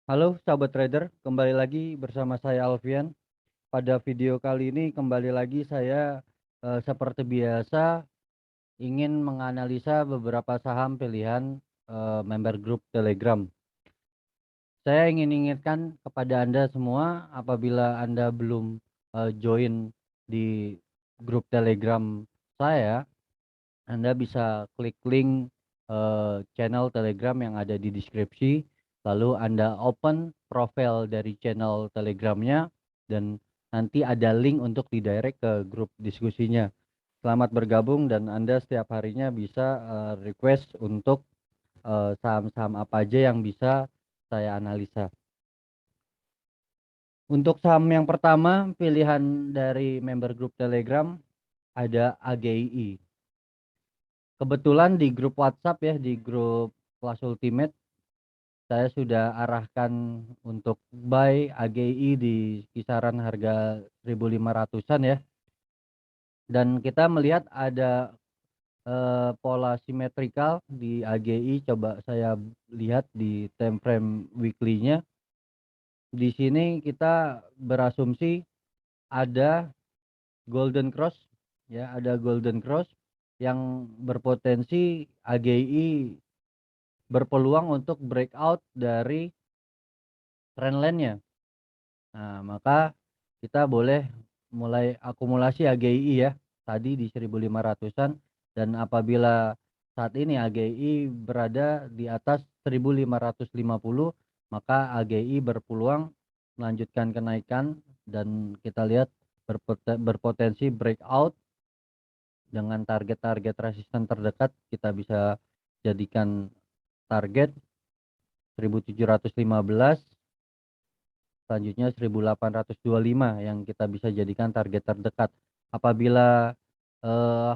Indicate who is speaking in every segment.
Speaker 1: Halo sahabat trader, kembali lagi bersama saya Alfian. Pada video kali ini kembali lagi saya seperti biasa ingin menganalisa beberapa saham pilihan member grup Telegram. Saya ingin ingatkan kepada Anda semua apabila Anda belum join di grup Telegram saya, Anda bisa klik link channel Telegram yang ada di deskripsi, lalu Anda open profil dari channel Telegramnya, dan nanti ada link untuk didirect ke grup diskusinya. Selamat bergabung dan Anda setiap harinya bisa request untuk saham-saham apa aja yang bisa saya analisa. Untuk saham yang pertama, pilihan dari member grup Telegram ada AGII. Kebetulan di grup WhatsApp ya, di grup kelas Ultimate, saya sudah arahkan untuk buy AGI di kisaran harga 1.500-an ya. Dan kita melihat ada pola simetrikal di AGI. Coba saya lihat di time frame weekly-nya. Di sini kita berasumsi ada golden cross ya, ada golden cross yang berpotensi AGI berpeluang untuk breakout dari trendline-nya. Nah, maka kita boleh mulai akumulasi AGI ya, tadi di 1.500-an, dan apabila saat ini AGI berada di atas 1.550, maka AGI berpeluang melanjutkan kenaikan dan kita lihat berpotensi breakout dengan target-target resisten terdekat. Kita bisa jadikan target 1.715, selanjutnya 1.825 yang kita bisa jadikan target terdekat. Apabila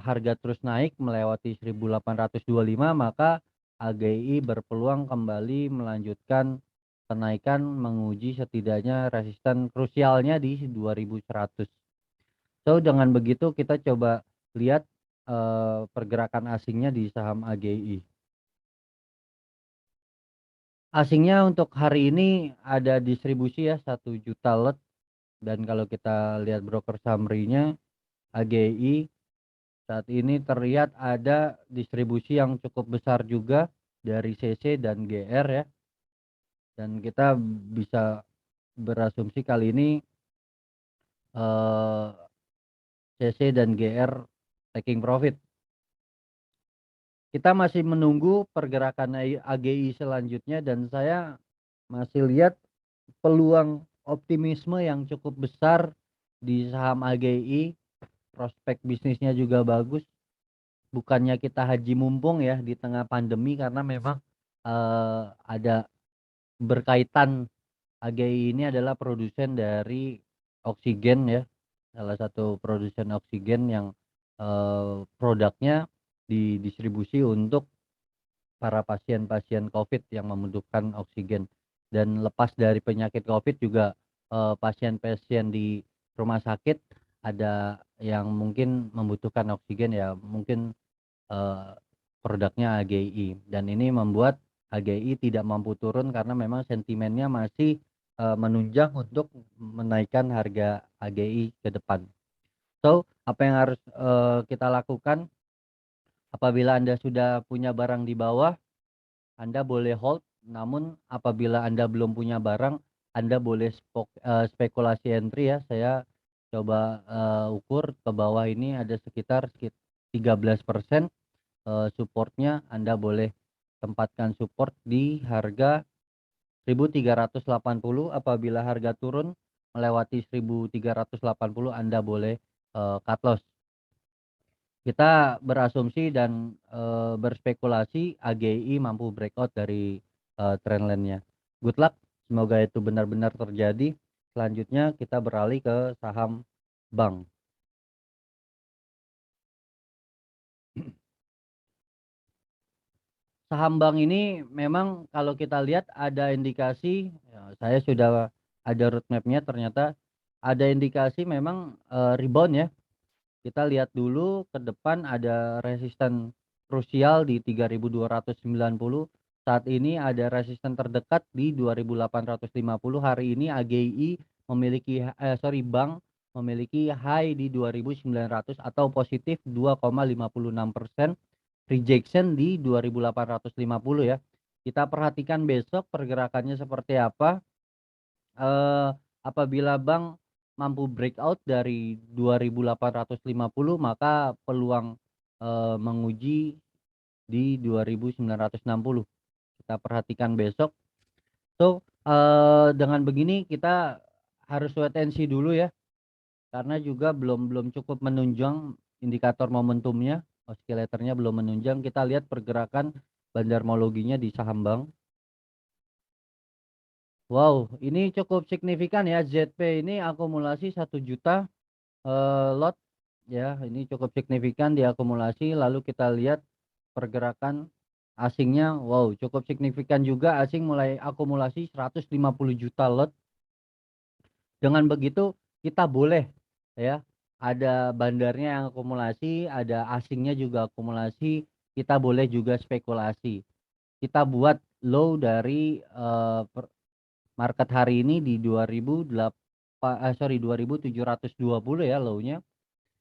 Speaker 1: harga terus naik melewati 1.825, maka AGI berpeluang kembali melanjutkan kenaikan menguji setidaknya resisten krusialnya di 2.100. So dengan begitu kita coba lihat pergerakan asingnya di saham AGI. Asingnya untuk hari ini ada distribusi ya, 1 juta lot. Dan kalau kita lihat broker summary-nya, AGI saat ini terlihat ada distribusi yang cukup besar juga dari CC dan GR ya. Dan kita bisa berasumsi kali ini eh, CC dan GR taking profit. Kita masih menunggu pergerakan AGI selanjutnya, dan saya masih lihat peluang optimisme yang cukup besar di saham AGI. Prospek bisnisnya juga bagus. Bukannya kita haji mumpung ya di tengah pandemi, karena memang ada berkaitan. AGI ini adalah produsen dari oksigen ya, salah satu produsen oksigen yang produknya didistribusi untuk para pasien-pasien COVID yang membutuhkan oksigen. Dan lepas dari penyakit COVID juga pasien-pasien di rumah sakit ada yang mungkin membutuhkan oksigen ya, mungkin eh, produknya AGI, dan ini membuat AGI tidak mampu turun karena memang sentimennya masih menunjang untuk menaikkan harga AGI ke depan. So, apa yang harus kita lakukan apabila Anda sudah punya barang di bawah? Anda boleh hold, namun apabila Anda belum punya barang, Anda boleh spekulasi entry ya. Saya coba ukur ke bawah ini ada sekitar 13%. Supportnya Anda boleh tempatkan support di harga 1.380. Apabila harga turun melewati 1.380, Anda boleh cut loss. Kita berasumsi dan berspekulasi AGI mampu breakout dari trendline-nya. Good luck, semoga itu benar-benar terjadi. Selanjutnya kita beralih ke saham bank. Saham bank ini memang kalau kita lihat ada indikasi, ya, saya sudah ada roadmap-nya, ternyata ada indikasi memang rebound ya. Kita lihat dulu ke depan ada resisten krusial di 3.290 saat ini ada resisten terdekat di 2.850. Hari ini AGI memiliki bank memiliki high di 2.900 atau positif 2,56%, rejection di 2.850 ya. Kita perhatikan besok pergerakannya seperti apa. Apabila bank mampu breakout dari 2.850, maka peluang menguji di 2.960. Kita perhatikan besok. So, dengan begini kita harus wait and see dulu ya, karena juga belum cukup menunjang indikator momentumnya, oscillator-nya belum menunjang. Kita lihat pergerakan bandarmologinya di saham bank. Wow, ini cukup signifikan ya, ZP ini akumulasi 1 juta lot ya, ini cukup signifikan diakumulasi. Lalu kita lihat pergerakan asingnya, wow cukup signifikan juga, asing mulai akumulasi 150 juta lot. Dengan begitu kita boleh ya, ada bandarnya yang akumulasi, ada asingnya juga akumulasi, kita boleh juga spekulasi. Kita buat low dari market hari ini di 2.720 ya low-nya.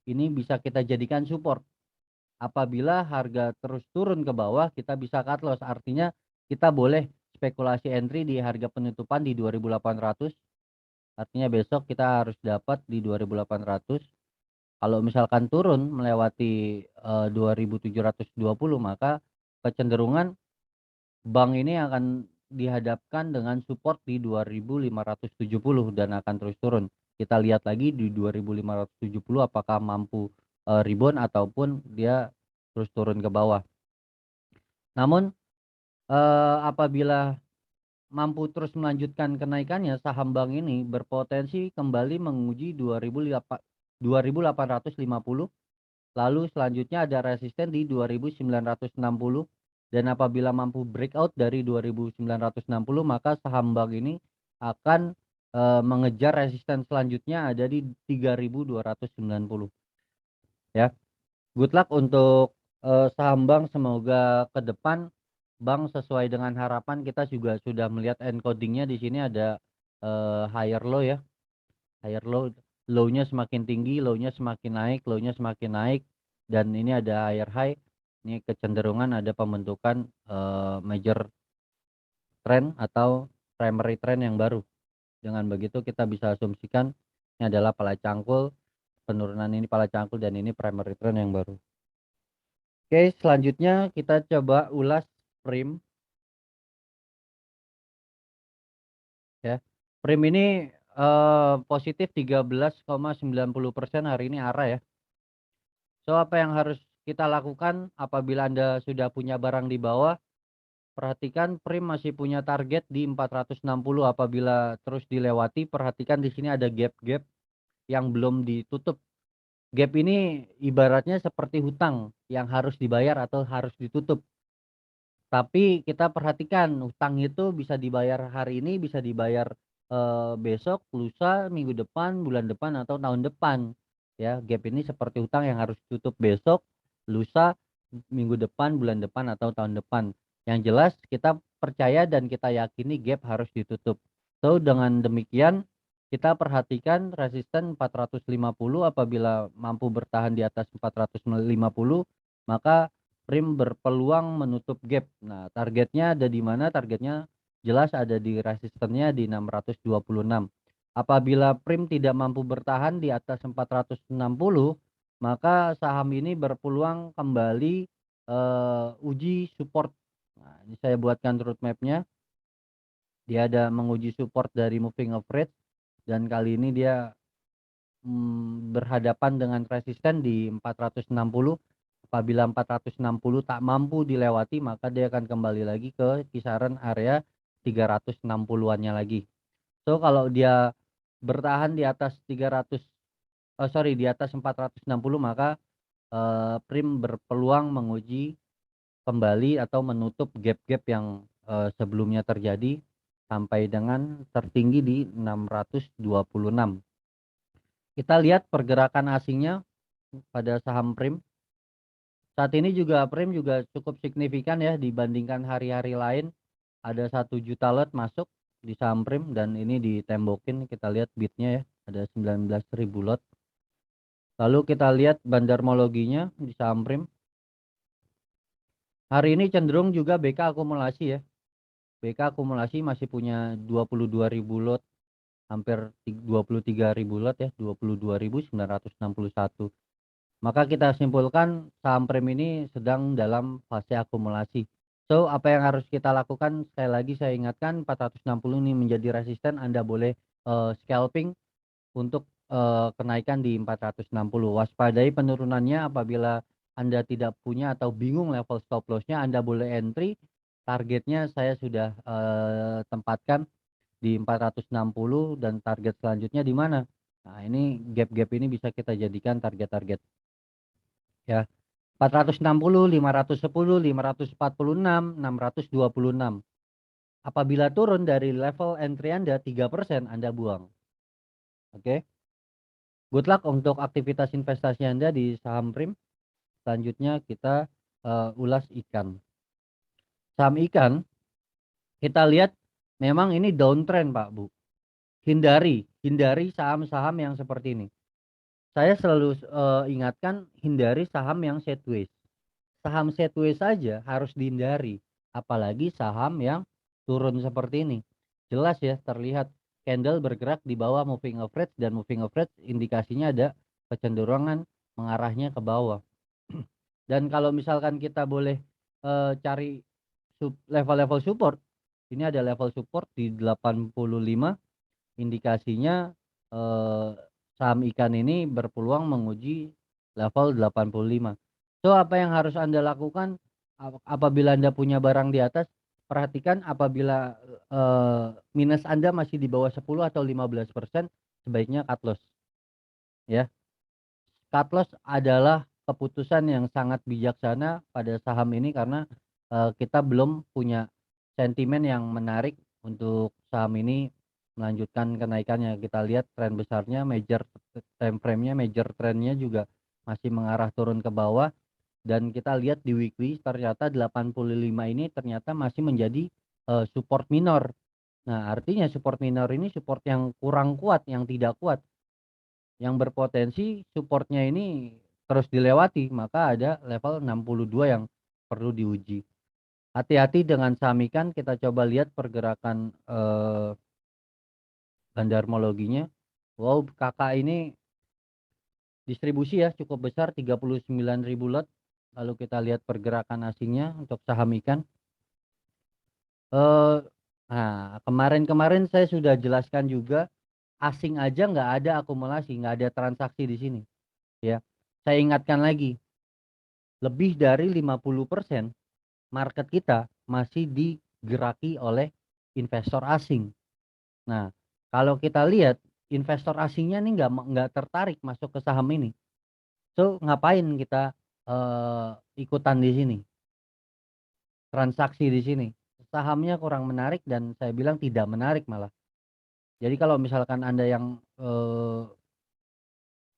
Speaker 1: Ini bisa kita jadikan support. Apabila harga terus turun ke bawah, kita bisa cut loss. Artinya kita boleh spekulasi entry di harga penutupan di 2.800. Artinya besok kita harus dapat di 2.800. Kalau misalkan turun melewati 2.720, maka kecenderungan bank ini akan dihadapkan dengan support di 2.570 dan akan terus turun. Kita lihat lagi di 2.570 apakah mampu rebound ataupun dia terus turun ke bawah. Namun apabila mampu terus melanjutkan kenaikannya, saham bank ini berpotensi kembali menguji 2.850. Lalu selanjutnya ada resisten di 2.960, dan apabila mampu breakout dari 2.960, maka saham bank ini akan mengejar resisten selanjutnya ada di 3.290 ya. Good luck untuk saham bank, semoga ke depan bank sesuai dengan harapan. Kita juga sudah melihat encodingnya di sini ada higher low ya, higher low, low-nya semakin tinggi, low-nya semakin naik, low-nya semakin naik, dan ini ada higher high. Ini kecenderungan ada pembentukan major trend atau primary trend yang baru. Dengan begitu kita bisa asumsikan ini adalah pala cangkul, penurunan ini pala cangkul, dan ini primary trend yang baru. Oke, selanjutnya kita coba ulas Prim ya. Prim ini positif 13,90% hari ini arah ya. So, apa yang harus kita lakukan apabila Anda sudah punya barang di bawah? Perhatikan Prim masih punya target di 460. Apabila terus dilewati, perhatikan di sini ada gap-gap yang belum ditutup. Gap ini ibaratnya seperti hutang yang harus dibayar atau harus ditutup. Tapi kita perhatikan hutang itu bisa dibayar hari ini, bisa dibayar besok, lusa, minggu depan, bulan depan, atau tahun depan. Ya, gap ini seperti hutang yang harus ditutup besok, lusa, minggu depan, bulan depan, atau tahun depan. Yang jelas kita percaya dan kita yakini gap harus ditutup. So, dengan demikian kita perhatikan resisten 450. Apabila mampu bertahan di atas 450, maka Prim berpeluang menutup gap. Nah, targetnya ada di mana? Targetnya jelas ada di resistennya di 626. Apabila Prim tidak mampu bertahan di atas 460, maka saham ini berpeluang kembali uji support. Nah, ini saya buatkan roadmap-nya. Dia ada menguji support dari moving average, dan kali ini dia berhadapan dengan resisten di 460. Apabila 460 tak mampu dilewati, maka dia akan kembali lagi ke kisaran area 360-annya lagi. So, kalau dia bertahan di atas di atas 460, maka Prim berpeluang menguji kembali atau menutup gap-gap yang sebelumnya terjadi sampai dengan tertinggi di 626. Kita lihat pergerakan asingnya pada saham Prim. Saat ini juga frame juga cukup signifikan ya dibandingkan hari-hari lain. Ada 1 juta lot masuk di saham Prim dan ini ditembokin, kita lihat bidnya ya, ada 19.000 lot. Lalu kita lihat bandarmologinya di saham Prim. Hari ini cenderung juga BK akumulasi ya. BK akumulasi masih punya 22.000 lot, hampir 23.000 lot ya, 22.961. Maka kita simpulkan saham Prim ini sedang dalam fase akumulasi. So, apa yang harus kita lakukan? Sekali lagi saya ingatkan 460 ini menjadi resisten, Anda boleh scalping untuk kenaikan di 460. Waspadai penurunannya apabila Anda tidak punya atau bingung level stop loss-nya, Anda boleh entry. Targetnya saya sudah tempatkan di 460 dan target selanjutnya di mana? Nah, ini gap-gap ini bisa kita jadikan target-target ya. 460, 510, 546, 626. Apabila turun dari level entry Anda 3%, Anda buang. Oke. Good luck untuk aktivitas investasi Anda di saham Prim. Selanjutnya kita ulas ikan. Saham ikan kita lihat memang ini downtrend Pak Bu. Hindari saham-saham yang seperti ini. Saya selalu ingatkan hindari saham yang sideways. Saham sideways saja harus dihindari, apalagi saham yang turun seperti ini. Jelas ya terlihat candle bergerak di bawah moving average dan moving average indikasinya ada kecenderungan mengarahnya ke bawah. Dan kalau misalkan kita boleh cari level-level support, ini ada level support di 85, indikasinya saham ikan ini berpeluang menguji level 85. So, apa yang harus Anda lakukan apabila Anda punya barang di atas, perhatikan apabila minus Anda masih di bawah 10 atau 15%, sebaiknya cut loss. Ya. Cut loss adalah keputusan yang sangat bijaksana pada saham ini karena kita belum punya sentimen yang menarik untuk saham ini melanjutkan kenaikannya. Kita lihat tren besarnya, major time frame-nya, major trendnya juga masih mengarah turun ke bawah. Dan kita lihat di weekly ternyata 85 ini ternyata masih menjadi support minor. Nah, artinya support minor ini support yang kurang kuat, yang tidak kuat, yang berpotensi supportnya ini terus dilewati, maka ada level 62 yang perlu diuji. Hati-hati dengan saham ikan, kita coba lihat pergerakan bandarmologinya. Wow, kakak ini distribusi ya cukup besar, 39.000 lot. Lalu kita lihat pergerakan asingnya untuk saham ikan. Nah, kemarin-kemarin saya sudah jelaskan juga, asing aja nggak ada akumulasi, nggak ada transaksi di sini ya. Saya ingatkan lagi, lebih dari 50% market kita masih digeraki oleh investor asing. Nah, kalau kita lihat investor asingnya nih nggak tertarik masuk ke saham ini. So, ngapain kita ikutan di sini? Transaksi di sini. Sahamnya kurang menarik dan saya bilang tidak menarik malah. Jadi kalau misalkan Anda yang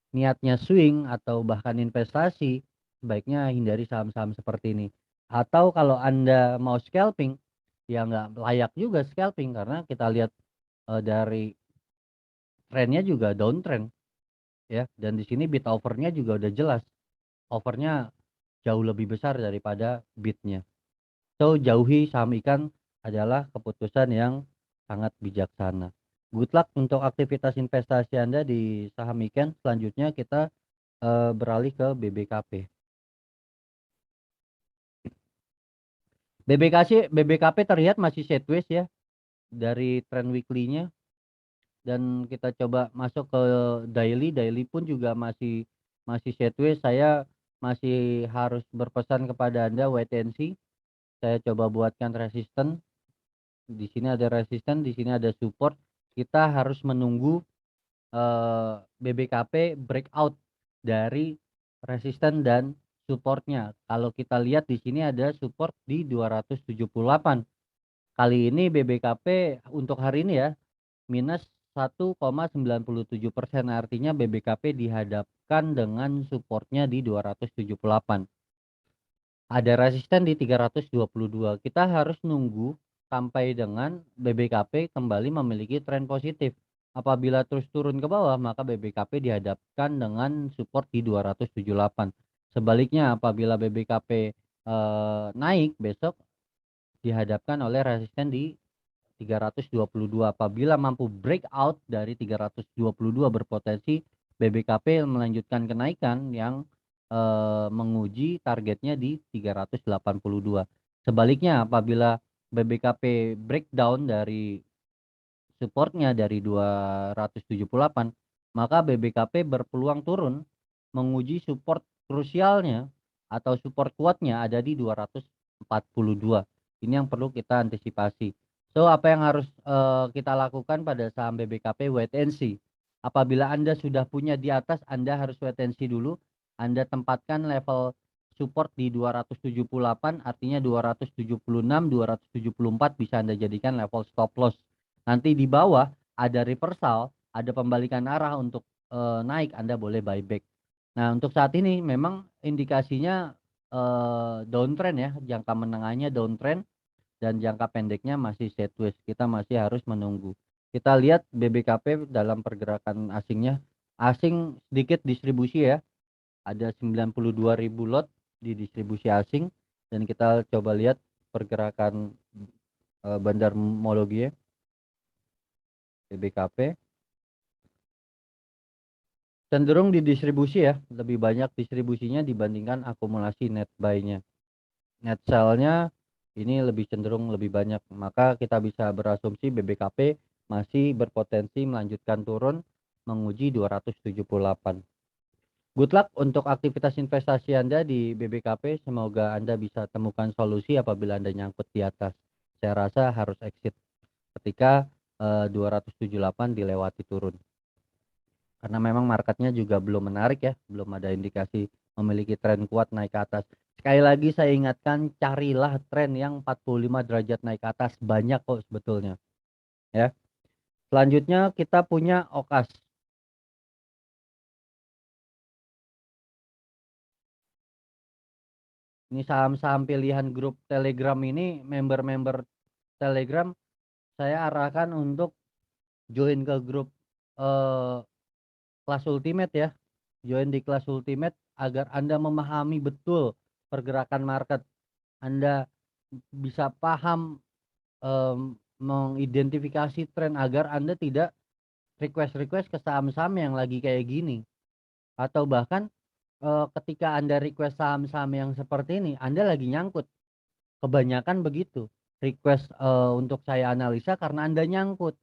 Speaker 1: niatnya swing atau bahkan investasi, sebaiknya hindari saham-saham seperti ini. Atau kalau Anda mau scalping, ya nggak layak juga scalping karena kita lihat dari trennya juga downtrend ya, dan di sini bid overnya juga udah jelas, overnya jauh lebih besar daripada bidnya. So, jauhi saham ikan adalah keputusan yang sangat bijaksana. Good luck untuk aktivitas investasi Anda di saham ikan. Selanjutnya kita beralih ke BBKP. BBKP terlihat masih sideways ya dari trend weekly-nya, dan kita coba masuk ke daily pun juga masih sideways. Saya masih harus berpesan kepada Anda wait and see. Saya coba buatkan resisten. Di sini ada resisten, di sini ada support. Kita harus menunggu BBKP breakout dari resisten dan supportnya. Kalau kita lihat di sini ada support di 278. Kali ini BBKP untuk hari ini ya minus 1,97%, artinya BBKP dihadapkan dengan supportnya di 278. Ada resisten di 322. Kita harus nunggu sampai dengan BBKP kembali memiliki tren positif. Apabila terus turun ke bawah, maka BBKP dihadapkan dengan support di 278. Sebaliknya, apabila BBKP naik besok, dihadapkan oleh resisten di 322. Apabila mampu breakout dari 322, berpotensi BBKP melanjutkan kenaikan yang menguji targetnya di 382. Sebaliknya, apabila BBKP breakdown dari supportnya dari 278, maka BBKP berpeluang turun menguji support krusialnya atau support kuatnya ada di 242. Ini yang perlu kita antisipasi. So, apa yang harus kita lakukan pada saham BBKP? Wait and see. Apabila Anda sudah punya di atas, Anda harus wait and see dulu. Anda tempatkan level support di 278, artinya 276, 274 bisa Anda jadikan level stop loss. Nanti di bawah ada reversal, ada pembalikan arah untuk naik, Anda boleh buyback. Nah, untuk saat ini memang indikasinya downtrend ya, jangka menengahnya downtrend dan jangka pendeknya masih sideways. Kita masih harus menunggu. Kita lihat BBKP dalam pergerakan asingnya, asing sedikit distribusi ya, ada 92.000 lot di distribusi asing, dan kita coba lihat pergerakan Bandar Mologie BBKP cenderung didistribusi ya, lebih banyak distribusinya dibandingkan akumulasi net buy-nya. Net sell-nya ini lebih cenderung lebih banyak, maka kita bisa berasumsi BBKP masih berpotensi melanjutkan turun menguji 278. Good luck untuk aktivitas investasi Anda di BBKP. Semoga Anda bisa temukan solusi apabila Anda nyangkut di atas. Saya rasa harus exit ketika 278 dilewati turun. Karena memang marketnya juga belum menarik ya, belum ada indikasi memiliki tren kuat naik ke atas. Sekali lagi saya ingatkan, carilah tren yang 45 derajat naik ke atas, banyak kok sebetulnya ya. Selanjutnya kita punya OKAS. Ini saham-saham pilihan grup Telegram ini, member-member Telegram saya arahkan untuk join ke grup kelas ultimate ya. Join di kelas ultimate agar Anda memahami betul pergerakan market. Anda bisa paham mengidentifikasi tren agar Anda tidak request ke saham-saham yang lagi kayak gini. Atau bahkan ketika Anda request saham-saham yang seperti ini, Anda lagi nyangkut. Kebanyakan begitu. Request untuk saya analisa karena Anda nyangkut.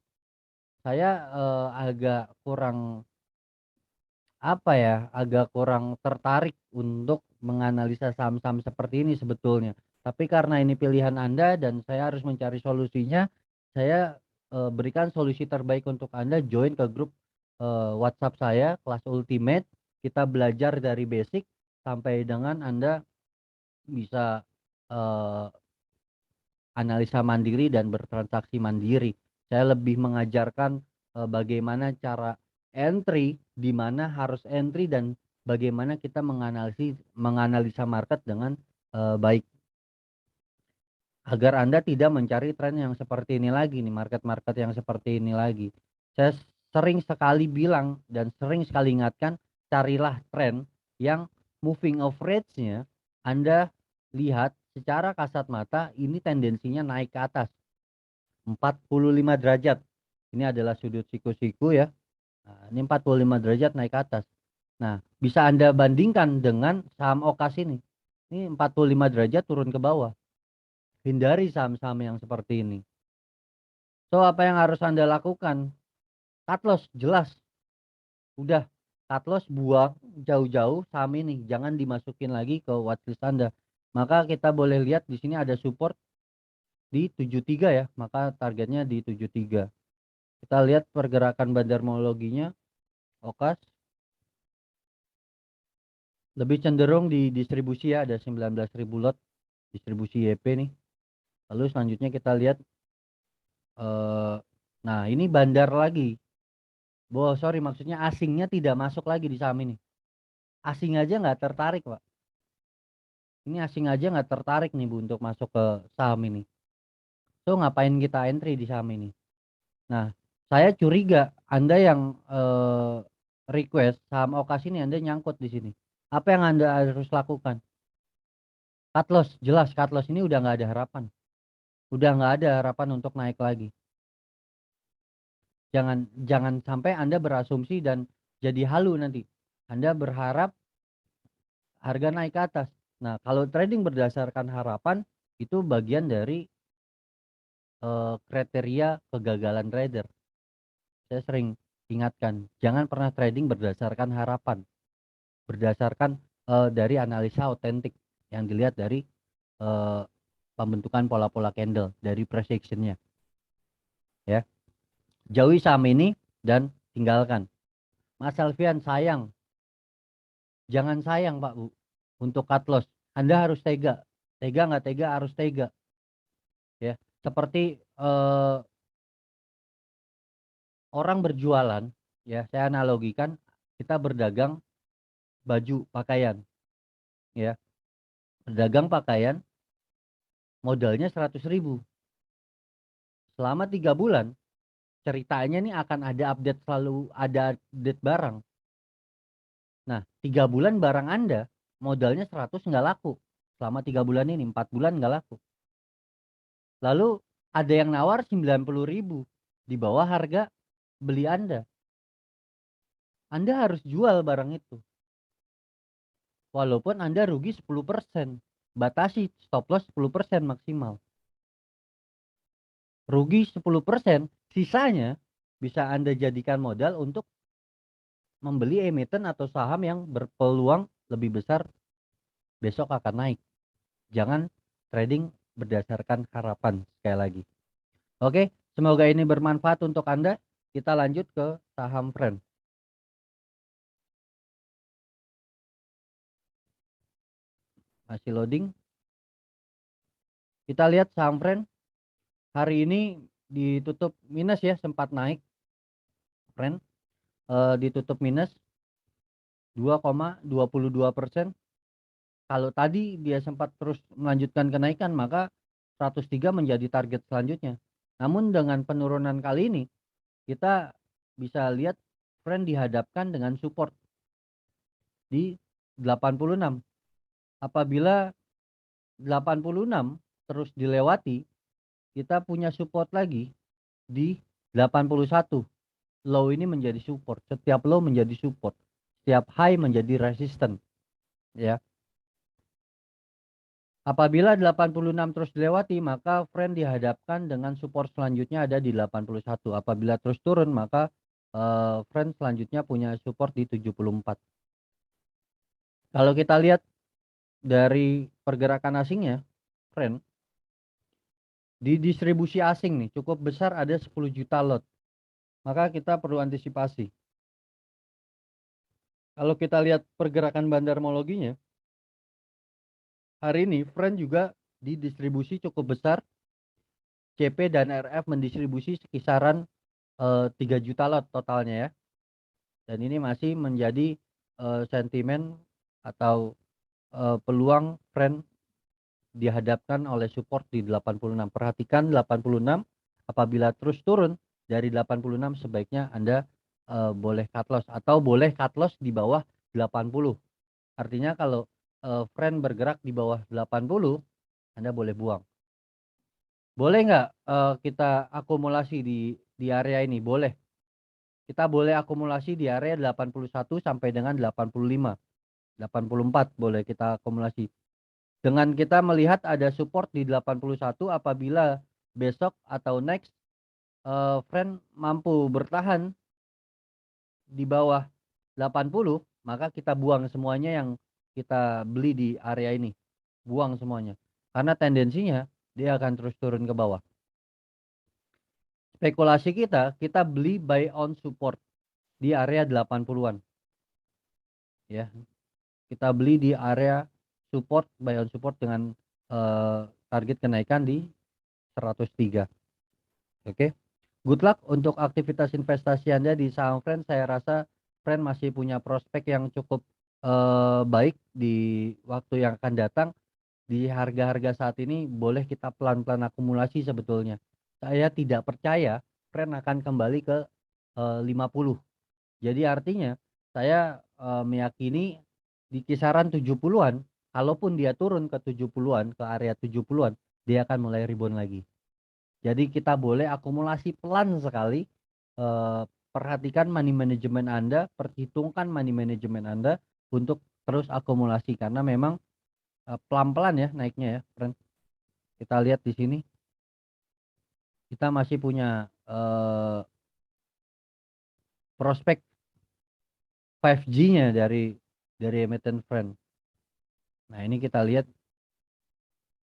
Speaker 1: Saya agak kurang agak kurang tertarik untuk menganalisa saham-saham seperti ini sebetulnya. Tapi karena ini pilihan Anda dan saya harus mencari solusinya, saya berikan solusi terbaik untuk Anda. Join ke grup WhatsApp saya, kelas Ultimate. Kita belajar dari basic sampai dengan Anda bisa analisa mandiri dan bertransaksi mandiri. Saya lebih mengajarkan bagaimana cara entry, di mana harus entry, dan bagaimana kita menganalisa market dengan baik. Agar Anda tidak mencari tren yang seperti ini lagi nih, market-market yang seperti ini lagi. Saya sering sekali bilang dan sering sekali ingatkan, carilah tren yang moving average-nya Anda lihat secara kasat mata ini tendensinya naik ke atas 45 derajat. Ini adalah sudut siku-siku ya. Nah, ini 45 derajat naik ke atas. Nah, bisa Anda bandingkan dengan saham OKAS ini. Ini 45 derajat turun ke bawah. Hindari saham-saham yang seperti ini. So, apa yang harus Anda lakukan? Cut loss, jelas. Udah, cut loss, buang jauh-jauh saham ini. Jangan dimasukin lagi ke watchlist Anda. Maka kita boleh lihat di sini ada support di 73 ya. Maka targetnya di 73. Kita lihat pergerakan bandarmologinya, OKAS. Lebih cenderung di distribusi ya, ada 19.000 lot distribusi YP nih. Lalu selanjutnya kita lihat nah ini bandar lagi. Sorry, maksudnya asingnya tidak masuk lagi di saham ini. Asing aja nggak tertarik, Pak. Ini asing aja nggak tertarik nih Bu untuk masuk ke saham ini. So ngapain kita entry di saham ini? Nah, saya curiga Anda yang request saham Okas ini Anda nyangkut di sini. Apa yang Anda harus lakukan? Cut loss, jelas cut loss ini udah nggak ada harapan. Udah nggak ada harapan untuk naik lagi. Jangan sampai Anda berasumsi dan jadi halu nanti. Anda berharap harga naik ke atas. Nah, kalau trading berdasarkan harapan itu bagian dari kriteria kegagalan trader. Saya sering ingatkan, jangan pernah trading berdasarkan harapan, berdasarkan dari analisa otentik yang dilihat dari eh, pembentukan pola-pola candle dari price action-nya. Ya, jauhi saham ini dan tinggalkan. Mas Alfian, sayang, jangan sayang Pak Bu untuk cut loss. Anda harus tega, tega nggak tega harus tega. Ya, seperti orang berjualan, ya saya analogikan kita berdagang baju pakaian, ya berdagang pakaian modalnya 100.000 selama 3 bulan, ceritanya nih akan ada update, selalu ada update barang. Nah 3 bulan barang Anda modalnya 100 nggak laku, selama 3 bulan ini 4 bulan nggak laku, lalu ada yang nawar 90.000 di bawah harga beli Anda harus jual barang itu walaupun Anda rugi 10%. Batasi stop loss 10% maksimal. Rugi 10%, sisanya bisa Anda jadikan modal untuk membeli emiten atau saham yang berpeluang lebih besar besok akan naik. Jangan trading berdasarkan harapan, sekali lagi. Oke, semoga ini bermanfaat untuk Anda. Kita lanjut ke saham Friend. Masih loading. Kita lihat saham Friend hari ini ditutup minus ya, sempat naik Friend, ditutup minus 2,22%. Kalau tadi dia sempat terus melanjutkan kenaikan, maka 103 menjadi target selanjutnya. Namun dengan penurunan kali ini, kita bisa lihat trend dihadapkan dengan support di 86. Apabila 86 terus dilewati, kita punya support lagi di 81. Low ini menjadi support, setiap low menjadi support, setiap high menjadi resistance, ya. Apabila 86 terus dilewati, maka friend dihadapkan dengan support selanjutnya ada di 81. Apabila terus turun, maka friend selanjutnya punya support di 74. Kalau kita lihat dari pergerakan asingnya, friend, di distribusi asing nih cukup besar, ada 10 juta lot. Maka kita perlu antisipasi. Kalau kita lihat pergerakan bandarmologinya, hari ini friend juga didistribusi cukup besar. CP dan RF mendistribusi sekisaran 3 juta lot totalnya ya. Dan ini masih menjadi sentimen atau peluang trend dihadapkan oleh support di 86. Perhatikan 86, apabila terus turun dari 86 sebaiknya Anda boleh cut loss atau boleh cut loss di bawah 80. Artinya kalau trend bergerak di bawah 80, Anda boleh buang. Boleh nggak kita akumulasi di area ini? Boleh. Kita boleh akumulasi di area 81 sampai dengan 85. 84 boleh kita akumulasi. Dengan kita melihat ada support di 81, apabila besok atau next friend mampu bertahan di bawah 80, maka kita buang semuanya yang kita beli di area ini. Buang semuanya. Karena tendensinya dia akan terus turun ke bawah. Spekulasi kita beli buy on support di area 80-an. Ya. Kita beli di area support, buy on support dengan target kenaikan di 103. Oke. Good luck untuk aktivitas investasi Anda di saham Friend. Saya rasa Friend masih punya prospek yang cukup baik di waktu yang akan datang. di harga-harga saat ini boleh kita pelan-pelan akumulasi sebetulnya. Saya tidak percaya tren akan kembali ke 50. Jadi artinya saya meyakini di kisaran 70-an, kalaupun dia turun ke 70-an, ke area 70-an, dia akan mulai rebound lagi. Jadi kita boleh akumulasi pelan sekali, eee, perhatikan money management Anda, perhitungkan money management Anda untuk terus akumulasi karena memang, pelan-pelan ya naiknya ya, friend. Kita lihat di sini, kita masih punya, prospek 5G-nya dari emiten friend. Nah ini kita lihat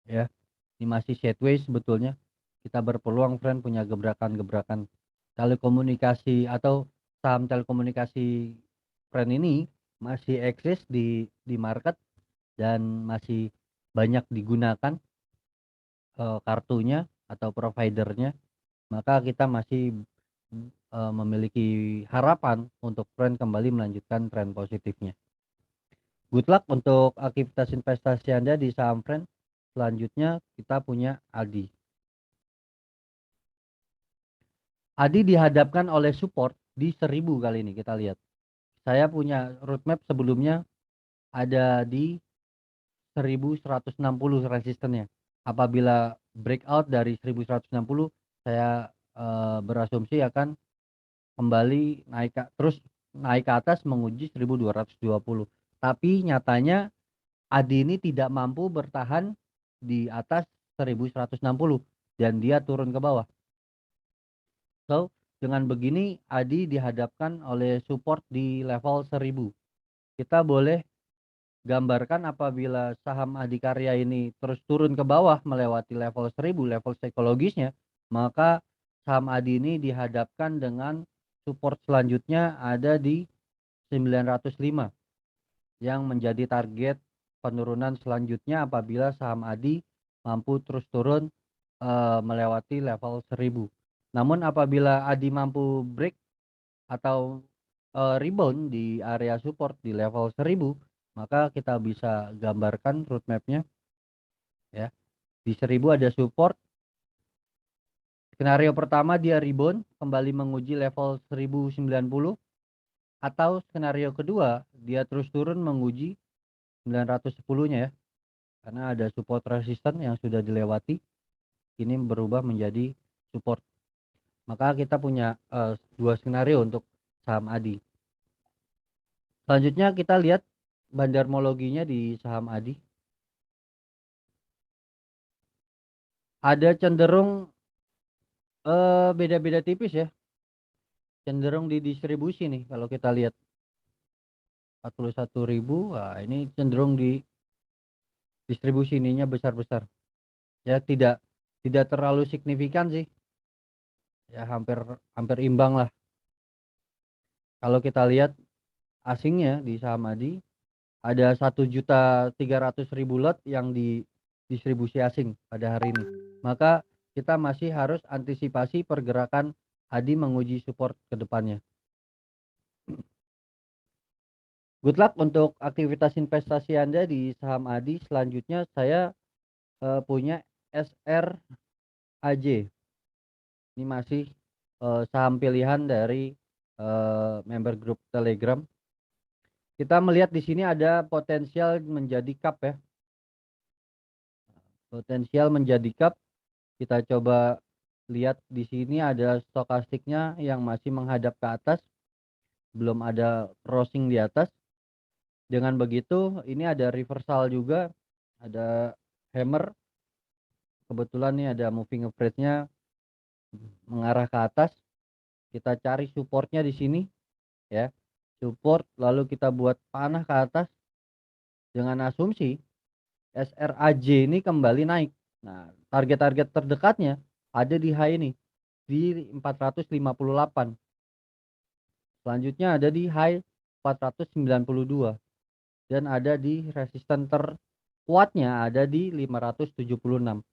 Speaker 1: ya, ini masih sideways sebetulnya. Kita berpeluang friend punya gebrakan-gebrakan telekomunikasi atau saham telekomunikasi friend ini masih eksis di market dan masih banyak digunakan, kartunya atau providernya, maka kita masih, memiliki harapan untuk friend kembali melanjutkan tren positifnya. Good luck untuk aktivitas investasi Anda di saham friend. Selanjutnya kita punya Aldi. Aldi dihadapkan oleh support di 1000 kali ini kita lihat. Saya punya roadmap sebelumnya ada di 1160 resistennya. Apabila breakout dari 1160 saya, berasumsi akan kembali terus naik ke atas menguji 1220. Tapi nyatanya Aldi ini tidak mampu bertahan di atas 1160 dan dia turun ke bawah. So, dengan begini Aldi dihadapkan oleh support di level 1000. Kita boleh gambarkan apabila saham Adikarya ini terus turun ke bawah melewati level 1000, level psikologisnya, maka saham Adi ini dihadapkan dengan support selanjutnya ada di 905 yang menjadi target penurunan selanjutnya apabila saham Adi mampu terus turun, melewati level 1000. Namun apabila Adi mampu break atau, rebound di area support di level 1000, maka kita bisa gambarkan roadmap-nya ya. Di 1000 ada support, skenario pertama dia rebound kembali menguji level 1090, atau skenario kedua dia terus turun menguji 910-nya ya. Karena ada support resisten yang sudah dilewati, ini berubah menjadi support. Maka kita punya, 2 skenario untuk saham Adi. Selanjutnya kita lihat bandarmologinya di saham Adi. Ada cenderung, beda-beda tipis ya, cenderung di distribusi nih kalau kita lihat. 41.000, wah ini cenderung di distribusi ininya besar-besar. Ya tidak tidak terlalu signifikan sih, ya hampir hampir imbang lah. Kalau kita lihat asingnya di saham Adi, ada 1.300.000 lot yang di distribusi asing pada hari ini. Maka kita masih harus antisipasi pergerakan Adi menguji support ke depannya. Good luck untuk aktivitas investasi Anda di saham Adi. Selanjutnya saya, punya SRAJ. Ini masih, saham pilihan dari, member grup Telegram. Kita melihat di sini ada potensial menjadi cup ya. Potensial menjadi cup, kita coba lihat di sini ada stokastiknya yang masih menghadap ke atas, belum ada crossing di atas. Dengan begitu ini ada reversal juga, ada hammer, kebetulan nih ada moving average-nya mengarah ke atas. Kita cari supportnya di sini ya, support lalu kita buat panah ke atas dengan asumsi SRAJ ini kembali naik. Nah, target-target terdekatnya ada di high ini, di 458. Selanjutnya ada di high 492 dan ada di resisten terkuatnya ada di 576.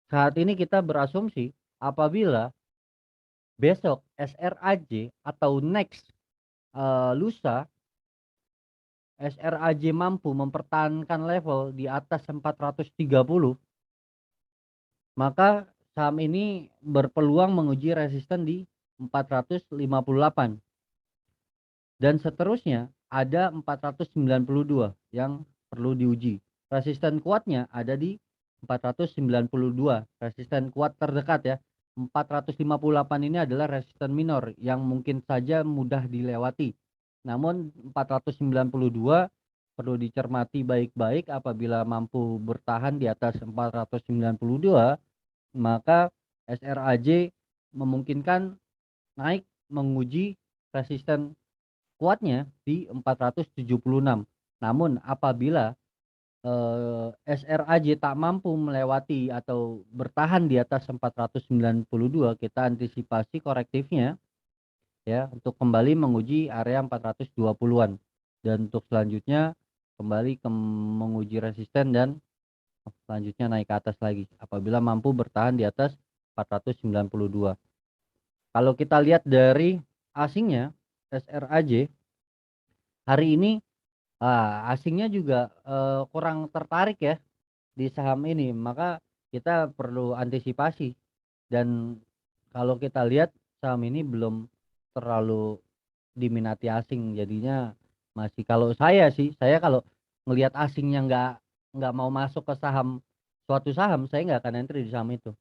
Speaker 1: Saat ini kita berasumsi apabila besok SRAJ atau next, lusa SRAJ mampu mempertahankan level di atas 430, maka saham ini berpeluang menguji resisten di 458 dan seterusnya ada 492 yang perlu diuji. Resisten kuatnya ada di 492, resisten kuat terdekat ya. 458 ini adalah resisten minor yang mungkin saja mudah dilewati. Namun 492 perlu dicermati baik-baik. Apabila mampu bertahan di atas 492, maka SRAJ memungkinkan naik menguji resisten kuatnya di 476. Namun apabila SRAJ tak mampu melewati atau bertahan di atas 492, kita antisipasi korektifnya ya untuk kembali menguji area 420-an dan untuk selanjutnya kembali menguji resisten dan selanjutnya naik ke atas lagi apabila mampu bertahan di atas 492. Kalau kita lihat dari asingnya SRAJ hari ini, asingnya juga kurang tertarik ya di saham ini, maka kita perlu antisipasi. Dan kalau kita lihat saham ini belum terlalu diminati asing, jadinya masih, kalau saya sih, saya kalau ngelihat asingnya nggak mau masuk ke suatu saham, saya nggak akan entry di saham itu.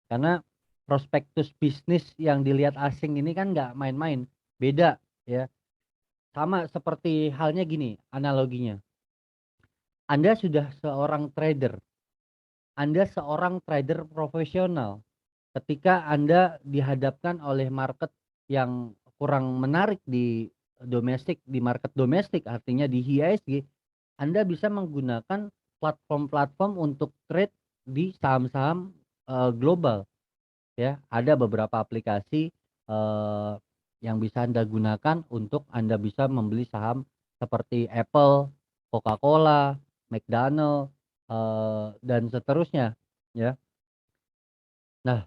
Speaker 1: Karena prospektus bisnis yang dilihat asing ini kan nggak main-main, beda ya. Sama seperti halnya gini analoginya, Anda sudah seorang trader, Anda seorang trader profesional. Ketika Anda dihadapkan oleh market yang kurang menarik di market domestik, artinya di IHSG, Anda bisa menggunakan platform-platform untuk trade di saham-saham global ya. Ada beberapa aplikasi yang bisa Anda gunakan untuk Anda bisa membeli saham seperti Apple, Coca-Cola, McDonald, dan seterusnya ya. Nah,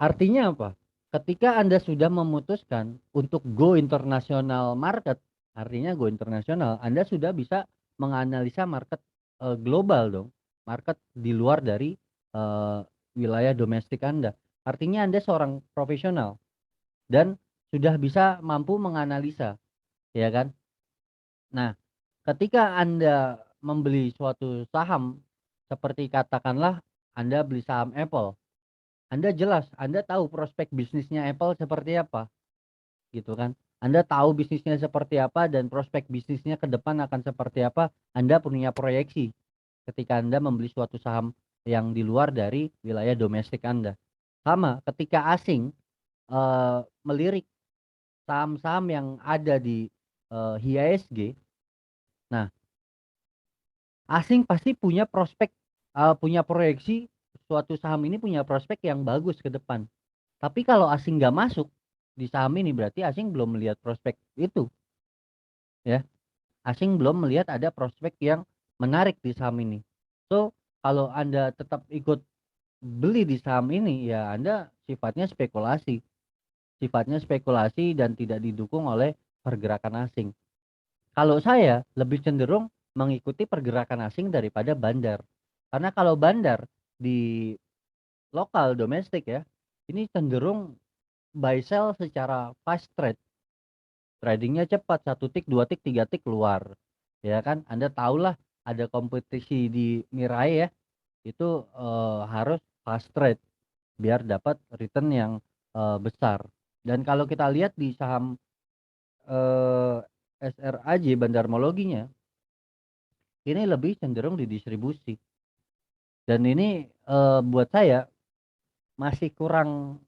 Speaker 1: artinya apa? Ketika Anda sudah memutuskan untuk go international market, artinya go internasional, Anda sudah bisa menganalisa market global dong, market di luar dari eh, wilayah domestik Anda. Artinya Anda seorang profesional dan sudah bisa mampu menganalisa, ya kan? Nah, ketika Anda membeli suatu saham, seperti katakanlah Anda beli saham Apple, Anda jelas, Anda tahu prospek bisnisnya Apple seperti apa, gitu kan. Anda tahu bisnisnya seperti apa dan prospek bisnisnya ke depan akan seperti apa, Anda punya proyeksi ketika Anda membeli suatu saham yang di luar dari wilayah domestik Anda. Sama ketika asing melirik saham-saham yang ada di IHSG. Nah, asing pasti punya prospek, punya proyeksi suatu saham ini punya prospek yang bagus ke depan. Tapi kalau asing nggak masuk di saham ini berarti asing belum melihat prospek itu ya. Asing belum melihat ada prospek yang menarik di saham ini. So, kalau Anda tetap ikut beli di saham ini ya Anda sifatnya spekulasi. Sifatnya spekulasi dan tidak didukung oleh pergerakan asing. Kalau saya lebih cenderung mengikuti pergerakan asing daripada bandar. Karena kalau bandar di lokal domestik ya, ini cenderung buy sell secara fast trade. Tradingnya cepat, 1 tik, 2 tik, 3 tik keluar. Ya kan? Anda tahulah ada kompetisi di Mirai ya, itu harus fast trade biar dapat return yang besar. Dan kalau kita lihat di saham eh, SRAJ bandarmologinya, ini lebih cenderung didistribusi. Dan ini buat saya masih kurang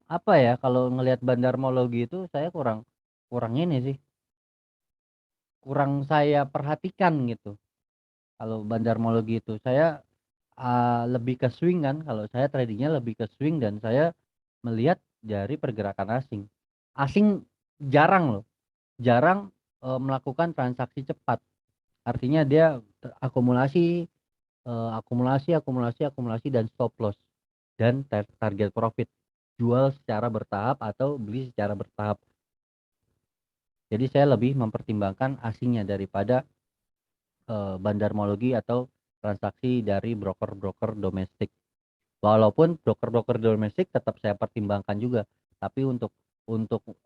Speaker 1: apa ya, kalau ngelihat bandarmologi itu saya kurang kurang ini sih, kurang saya perhatikan gitu. Kalau bandarmologi itu saya lebih ke swing kan, kalau saya tradingnya lebih ke swing dan saya melihat dari pergerakan asing. Asing jarang loh, jarang melakukan transaksi cepat. Artinya dia akumulasi, akumulasi dan stop loss dan target profit. Jual secara bertahap atau beli secara bertahap. Jadi saya lebih mempertimbangkan asingnya daripada bandarmologi atau transaksi dari broker-broker domestik. Walaupun broker-broker domestik tetap saya pertimbangkan juga, tapi untuk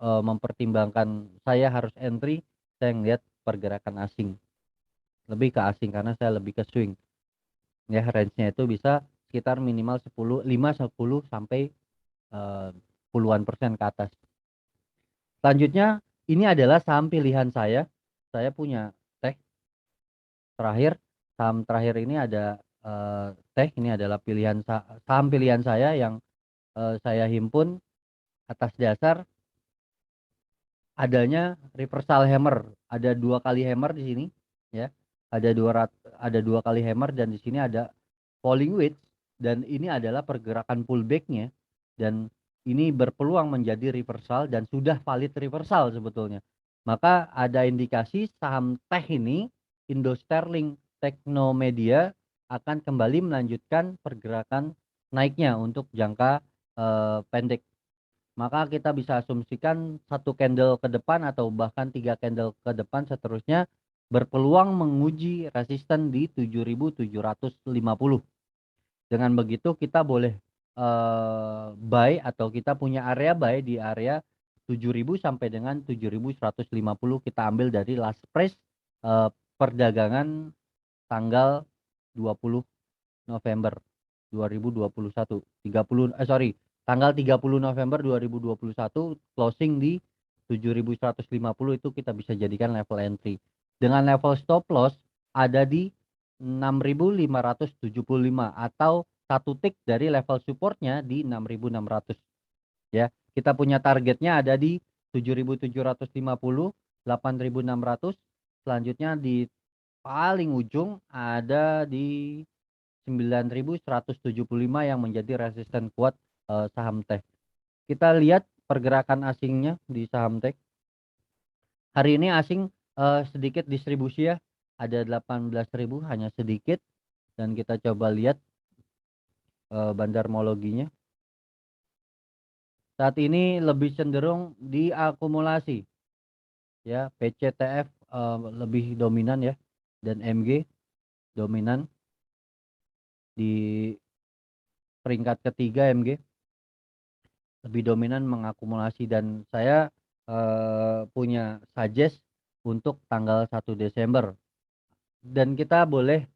Speaker 1: mempertimbangkan saya harus entry, saya ngelihat pergerakan asing. Lebih ke asing karena saya lebih ke swing. Ya, range-nya itu bisa sekitar minimal 5-10 sampai puluhan persen ke atas. Selanjutnya, ini adalah saham pilihan saya. Saya punya teh terakhir. Saham terakhir ini ada teh. Ini adalah saham pilihan saya yang saya himpun atas dasar adanya reversal hammer. Ada 2 kali hammer di sini, ya. Ada 2 kali hammer dan di sini ada falling wedge dan ini adalah pergerakan pullback-nya dan ini berpeluang menjadi reversal dan sudah valid reversal sebetulnya. Maka ada indikasi saham teh ini, Indo Sterling Teknomedia, akan kembali melanjutkan pergerakan naiknya untuk jangka pendek. Maka kita bisa asumsikan 1 candle ke depan atau bahkan 3 candle ke depan seterusnya berpeluang menguji resisten di 7.750. Dengan begitu kita boleh buy atau kita punya area buy di area 7.000 sampai dengan 7.150. Kita ambil dari last price perdagangan tanggal 20 November 2021. Tanggal 30 November 2021 closing di 7.150 itu kita bisa jadikan level entry. Dengan level stop loss ada di 6.575 atau 1 tick dari level supportnya di 6.600. Ya, kita punya targetnya ada di 7.750, 8.600. Selanjutnya di paling ujung ada di 9.175 yang menjadi resisten kuat saham teh. Kita lihat pergerakan asingnya di saham teh. Hari ini asing sedikit distribusi ya. Ada 18.000 hanya sedikit dan kita coba lihat bandarmologinya. Saat ini lebih cenderung diakumulasi. Ya, PCTF lebih dominan ya dan MG dominan di peringkat ketiga. MG lebih dominan mengakumulasi dan saya punya suggest untuk tanggal 1 Desember dan kita boleh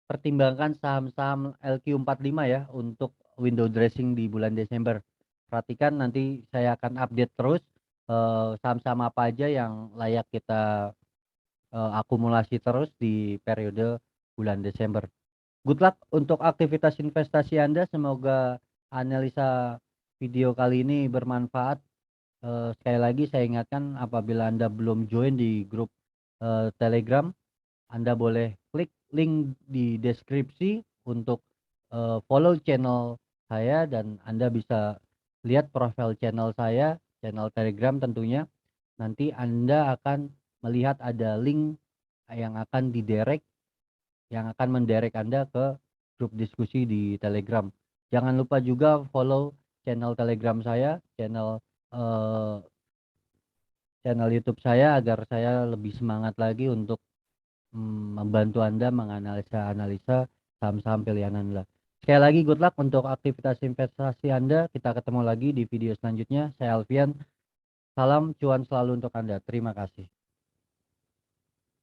Speaker 1: pertimbangkan saham-saham LQ45 ya untuk window dressing di bulan Desember. Perhatikan nanti saya akan update terus saham-saham apa aja yang layak kita akumulasi terus di periode bulan Desember. Good luck untuk aktivitas investasi Anda. Semoga analisa video kali ini bermanfaat. Sekali lagi saya ingatkan apabila Anda belum join di grup Telegram, Anda boleh klik link di deskripsi untuk follow channel saya dan Anda bisa lihat profil channel saya, channel Telegram tentunya. Nanti Anda akan melihat ada link yang akan mendirect Anda ke grup diskusi di Telegram. Jangan lupa juga follow channel Telegram saya, channel YouTube saya agar saya lebih semangat lagi untuk membantu Anda menganalisa saham-saham pilihan Anda. Sekali lagi good luck untuk aktivitas investasi Anda. Kita ketemu lagi di video selanjutnya. Saya Alfian. Salam cuan selalu untuk Anda. Terima kasih.